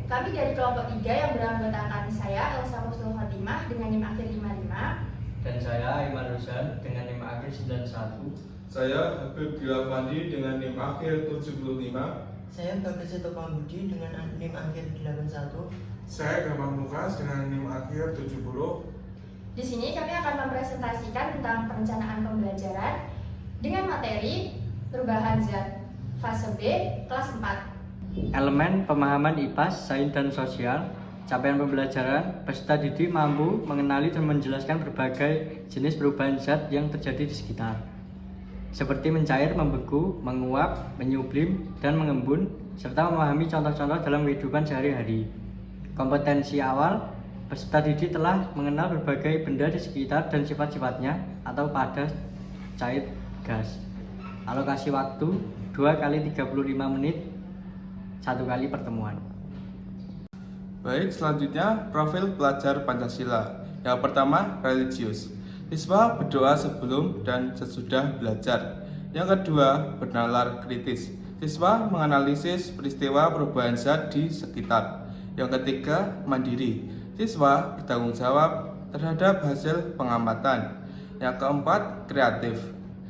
Kami dari kelompok 3 yang beranggotakan saya, Elsa Kustul Fatimah dengan NIM akhir 55. Dan saya, Aiman Rushan dengan NIM akhir 91. Saya, Habib Gilavandi dengan NIM akhir 75. Saya, Bagas Topang Budi dengan NIM akhir 81. Saya, Gampang Lukas dengan NIM akhir 70. Di sini kami akan mempresentasikan tentang perencanaan pembelajaran dengan materi perubahan zat fase B kelas 4. Elemen pemahaman IPAS, Sains dan Sosial. Capaian pembelajaran, peserta didik mampu mengenali dan menjelaskan berbagai jenis perubahan zat yang terjadi di sekitar, seperti mencair, membeku, menguap, menyublim, dan mengembun, serta memahami contoh-contoh dalam kehidupan sehari-hari. Kompetensi awal, peserta didik telah mengenal berbagai benda di sekitar dan sifat-sifatnya atau padas, cair, gas. Alokasi waktu 2 kali 35 menit, 1 kali pertemuan. Baik, selanjutnya profil pelajar Pancasila. Yang pertama, religius. Siswa berdoa sebelum dan sesudah belajar. Yang kedua, bernalar kritis. Siswa menganalisis peristiwa perubahan zat di sekitar. Yang ketiga, mandiri. Siswa bertanggung jawab terhadap hasil pengamatan. Yang keempat, kreatif.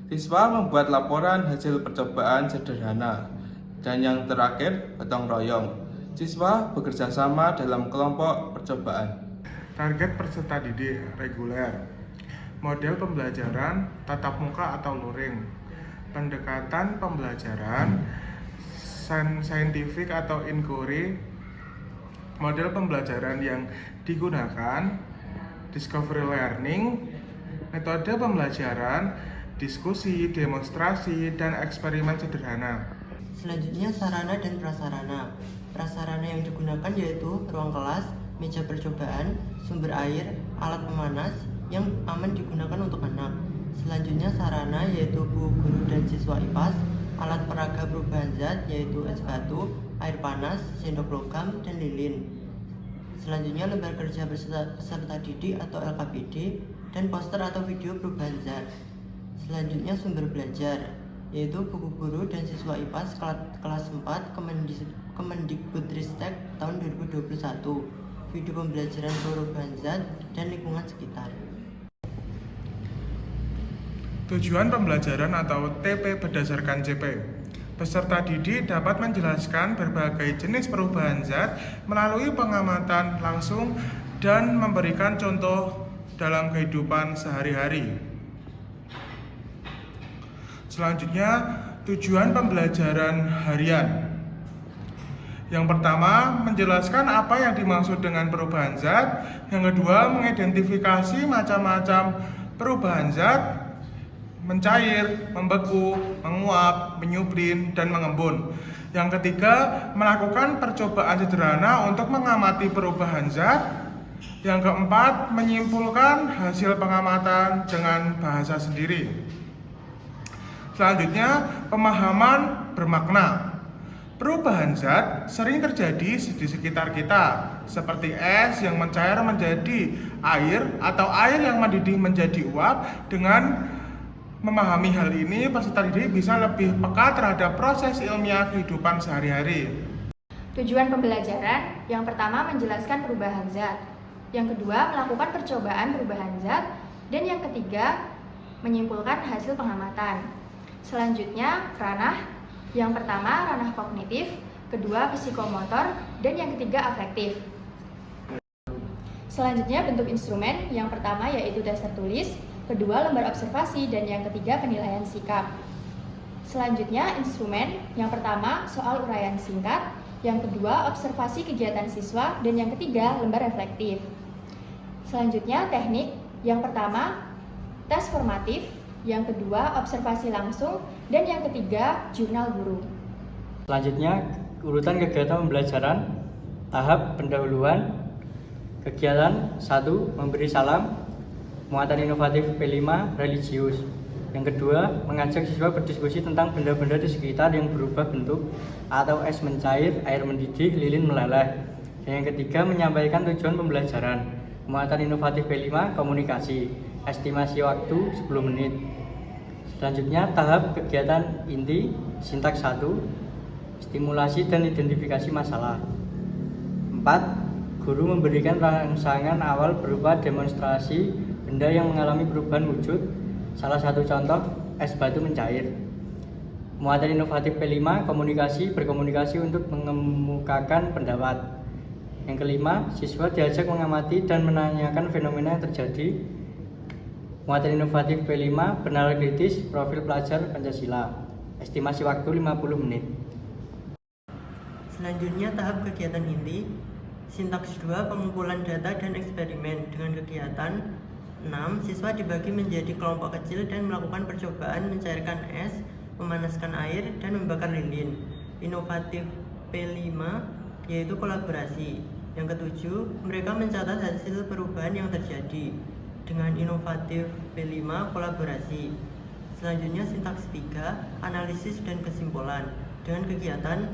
Siswa membuat laporan hasil percobaan sederhana. Dan yang terakhir, gotong royong. Siswa bekerja sama dalam kelompok percobaan. Target peserta didik reguler. Model pembelajaran tatap muka atau luring. Pendekatan pembelajaran saintifik atau inquiry. Model pembelajaran yang digunakan discovery learning. Metode pembelajaran diskusi, demonstrasi, dan eksperimen sederhana. Selanjutnya, sarana dan prasarana. Prasarana yang digunakan yaitu ruang kelas, meja percobaan, sumber air, alat pemanas yang aman digunakan untuk anak. Selanjutnya, sarana yaitu buku guru dan siswa IPAS, alat peraga perubahan zat yaitu es batu, air panas, sendok logam, dan lilin. Selanjutnya, lembar kerja peserta didik atau LKPD, dan poster atau video perubahan zat. Selanjutnya, sumber belajar yaitu buku guru dan siswa IPAS kelas 4 Kemendikbudristek tahun 2021, video pembelajaran perubahan zat dan lingkungan sekitar. Tujuan pembelajaran atau TP berdasarkan CP. Peserta didik dapat menjelaskan berbagai jenis perubahan zat melalui pengamatan langsung dan memberikan contoh dalam kehidupan sehari-hari. Selanjutnya, tujuan pembelajaran harian. Yang pertama, menjelaskan apa yang dimaksud dengan perubahan zat. Yang kedua, mengidentifikasi macam-macam perubahan zat, mencair, membeku, menguap, menyublim, dan mengembun. Yang ketiga, melakukan percobaan sederhana untuk mengamati perubahan zat. Yang keempat, menyimpulkan hasil pengamatan dengan bahasa sendiri. Selanjutnya, pemahaman bermakna. Perubahan zat sering terjadi di sekitar kita, seperti es yang mencair menjadi air atau air yang mendidih menjadi uap. Dengan memahami hal ini, peserta didik bisa lebih peka terhadap proses ilmiah kehidupan sehari-hari. Tujuan pembelajaran, yang pertama menjelaskan perubahan zat, yang kedua melakukan percobaan perubahan zat, dan yang ketiga menyimpulkan hasil pengamatan. Selanjutnya, ranah. Yang pertama, ranah kognitif, kedua psikomotor, dan yang ketiga afektif. Selanjutnya, bentuk instrumen. Yang pertama yaitu tes tertulis, kedua lembar observasi, dan yang ketiga penilaian sikap. Selanjutnya, instrumen. Yang pertama, soal uraian singkat, yang kedua observasi kegiatan siswa, dan yang ketiga lembar reflektif. Selanjutnya, teknik. Yang pertama, tes formatif, yang kedua observasi langsung, dan yang ketiga jurnal guru. Selanjutnya, urutan kegiatan pembelajaran. Tahap pendahuluan. Kegiatan 1, memberi salam. Muatan inovatif P5, religius. Yang kedua, mengajak siswa berdiskusi tentang benda-benda di sekitar yang berubah bentuk atau es mencair, air mendidih, lilin meleleh. Dan yang ketiga, menyampaikan tujuan pembelajaran. Muatan inovatif P5, komunikasi. Estimasi waktu 10 menit. Selanjutnya, tahap kegiatan inti, sintaks 1, stimulasi dan identifikasi masalah. 4. Guru memberikan rangsangan awal berupa demonstrasi benda yang mengalami perubahan wujud. Salah satu contoh, es batu mencair. Muatan inovatif P5, berkomunikasi untuk mengemukakan pendapat. Yang kelima, siswa diajak mengamati dan menanyakan fenomena yang terjadi. Muatan inovatif P5, bernalar kritis, profil pelajar Pancasila. Estimasi waktu 50 menit. Selanjutnya tahap kegiatan inti. Sintaks 2, pengumpulan data dan eksperimen. Dengan kegiatan 6, siswa dibagi menjadi kelompok kecil dan melakukan percobaan mencairkan es, memanaskan air, dan membakar lilin. Inovatif P5 yaitu kolaborasi. Yang ketujuh, mereka mencatat hasil perubahan yang terjadi. Dengan inovatif P5 kolaborasi. Selanjutnya sintaks 3, analisis dan kesimpulan. Dengan kegiatan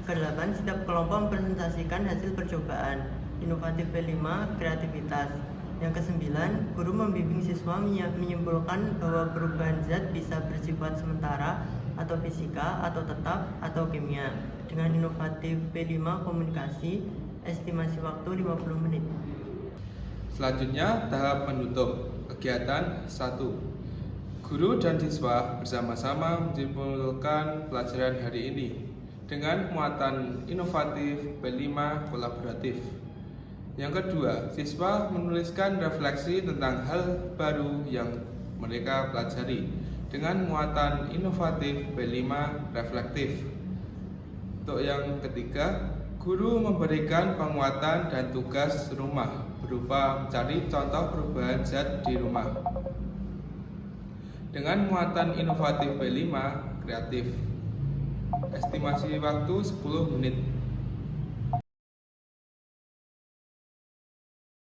ke-8, setiap kelompok mempresentasikan hasil percobaan. Inovatif P5 kreativitas. Yang ke-9, guru membimbing siswa menyimpulkan bahwa perubahan zat bisa bersifat sementara atau fisika atau tetap atau kimia. Dengan inovatif P5 komunikasi, estimasi waktu 50 menit. Selanjutnya tahap penutup. Kegiatan 1. Guru dan siswa bersama-sama menyimpulkan pelajaran hari ini dengan muatan inovatif P5 kolaboratif. Yang kedua, siswa menuliskan refleksi tentang hal baru yang mereka pelajari dengan muatan inovatif P5 reflektif. Untuk yang ketiga, guru memberikan penguatan dan tugas rumah berupa mencari contoh perubahan zat di rumah dengan muatan inovatif P5 kreatif. Estimasi waktu 10 menit.